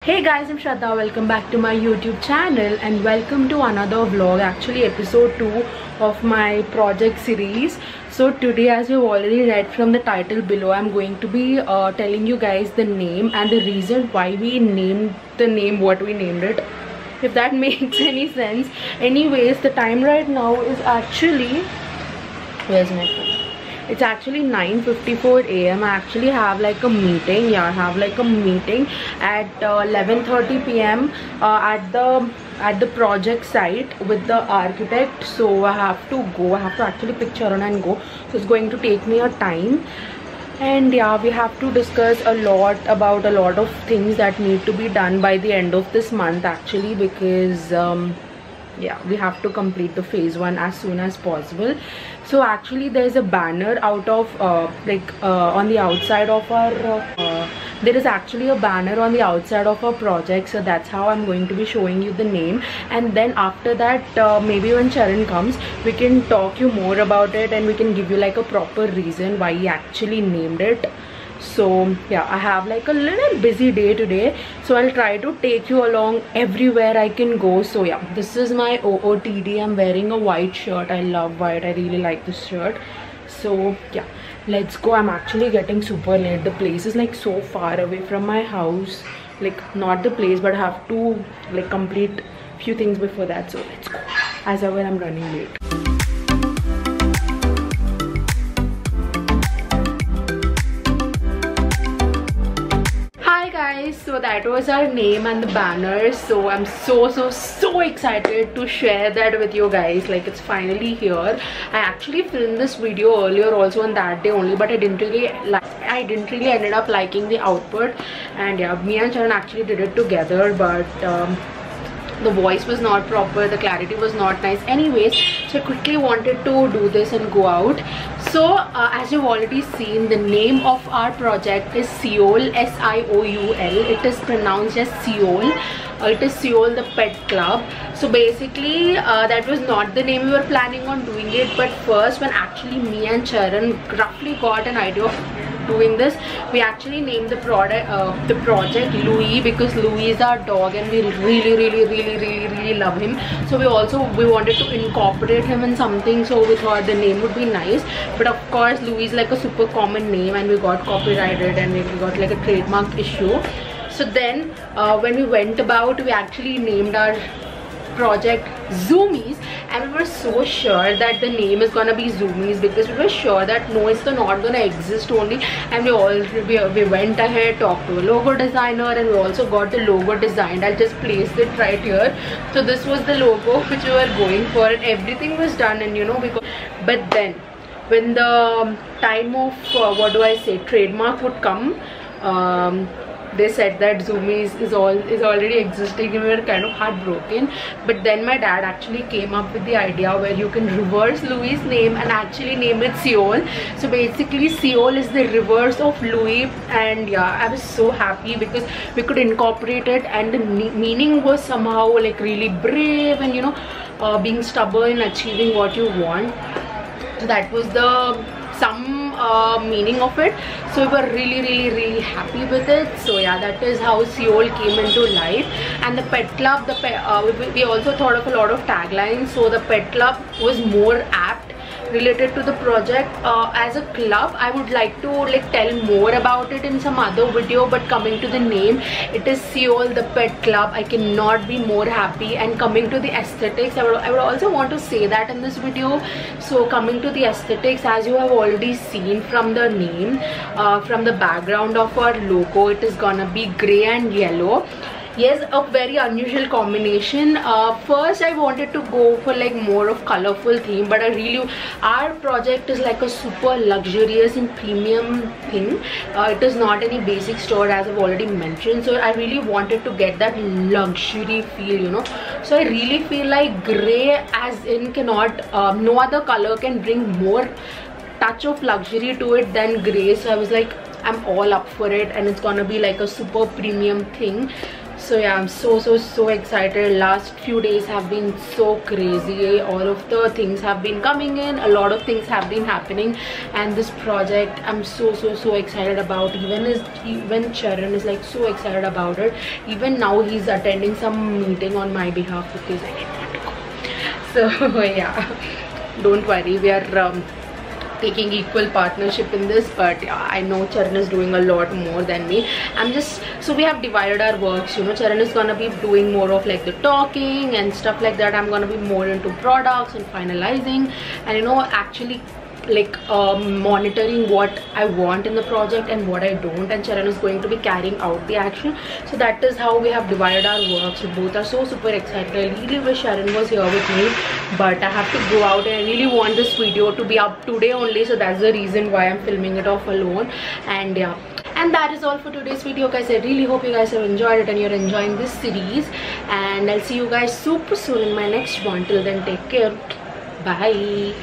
Hey guys, I'm Shraddha. Welcome back to my YouTube channel and welcome to another vlog, actually episode 2 of my project series. So today, as you've already read from the title below, I'm going to be telling you guys the name and the reason why we named the name what we named it, if that makes any sense. Anyways, the time right now is actually, where's my phone? It's actually 9:54 AM. I actually have like a meeting. Yeah, I have like a meeting at 11:30 PM at the project site with the architect. So I have to go. I have to actually pick Charan and go. So it's going to take me a time. And yeah, we have to discuss a lot about a lot of things that need to be done by the end of this month actually, because yeah, we have to complete the phase 1 as soon as possible. So actually there's a banner out of on the outside of our there is actually a banner on the outside of our project. So that's how I'm going to be showing you the name, and then after that maybe when Charan comes we can talk you more about it and we can give you like a proper reason why he actually named it. So yeah, I have like a little busy day today, so I'll try to take you along everywhere I can go. So yeah, this is my OOTD. I'm wearing a white shirt. I love white. I really like this shirt. So yeah, let's go. I'm actually getting super late. The place is like so far away from my house, like not the place, but I have to like complete few things before that. So let's go, as ever I'm running late. So that was our name and the banner. So I'm so excited to share that with you guys. Like, it's finally here. I actually filmed this video earlier also on that day only, but I didn't really ended up liking the output. And yeah, me and Charan actually did it together, but the voice was not proper, the clarity was not nice. Anyways, so I quickly wanted to do this and go out. So as you've already seen, the name of our project is Seoul, S-I-O-U-L. It is pronounced as Seoul. It is Seoul the Pet Club. So basically that was not the name we were planning on doing it, but first when actually me and Charan roughly got an idea of doing this, we actually named the project Louis, because Louis is our dog and we really love him. So we wanted to incorporate him in something, so we thought the name would be nice. But of course Louis is like a super common name and we got copyrighted and we got like a trademark issue. So then when we went about, we actually named our project Zoomies, and we were so sure that the name is gonna be Zoomies, because we were sure that no, it's not gonna exist only. And we went ahead, talked to a logo designer, and we also got the logo designed. I'll just place it right here. So this was the logo which we were going for, and everything was done. And you know, but then when the time of trademark would come, they said that Zoomies is already existing, and we were kind of heartbroken. But then my dad actually came up with the idea where you can reverse Louis' name and actually name it Seoul. So basically Seoul is the reverse of Louis, and yeah, I was so happy because we could incorporate it, and the meaning was somehow like really brave and, you know, being stubborn, achieving what you want. So that was the meaning of it. So we were really happy with it. So yeah, that is how Seoul came into life. And the Pet Club, we also thought of a lot of taglines. So the Pet Club was more apt related to the project. As a club, I would like to like tell more about it in some other video, but coming to the name, it is Seoul the Pet Club. I cannot be more happy. And coming to the aesthetics, I would also want to say that in this video. So coming to the aesthetics, as you have already seen from the name, from the background of our logo, it is gonna be grey and yellow. Yes, a very unusual combination. First I wanted to go for like more of colorful theme, but our project is like a super luxurious and premium thing. It is not any basic store, as I've already mentioned. So I really wanted to get that luxury feel, you know. So I really feel like grey, as in no other color can bring more touch of luxury to it than grey. So I was like, I'm all up for it, and it's gonna be like a super premium thing. So yeah, I'm so excited. Last few days have been so crazy. All of the things have been coming in, a lot of things have been happening, and this project I'm so excited about. Even Charan is like so excited about it. Even now he's attending some meeting on my behalf because I didn't want to go. So yeah, don't worry, we are taking equal partnership in this, but yeah, I know Charan is doing a lot more than me. So we have divided our works, you know. Charan is gonna be doing more of like the talking and stuff like that. I'm gonna be more into products and finalizing, and you know, actually like monitoring what I want in the project and what I don't, and Charan is going to be carrying out the action. So that is how we have divided our work. So both are so super excited. I really wish Charan was here with me, but I have to go out, and I really want this video to be up today only, so that's the reason why I'm filming it off alone. And yeah, and that is all for today's video, guys. I really hope you guys have enjoyed it and you're enjoying this series, and I'll see you guys super soon in my next one. Till then, take care. Bye.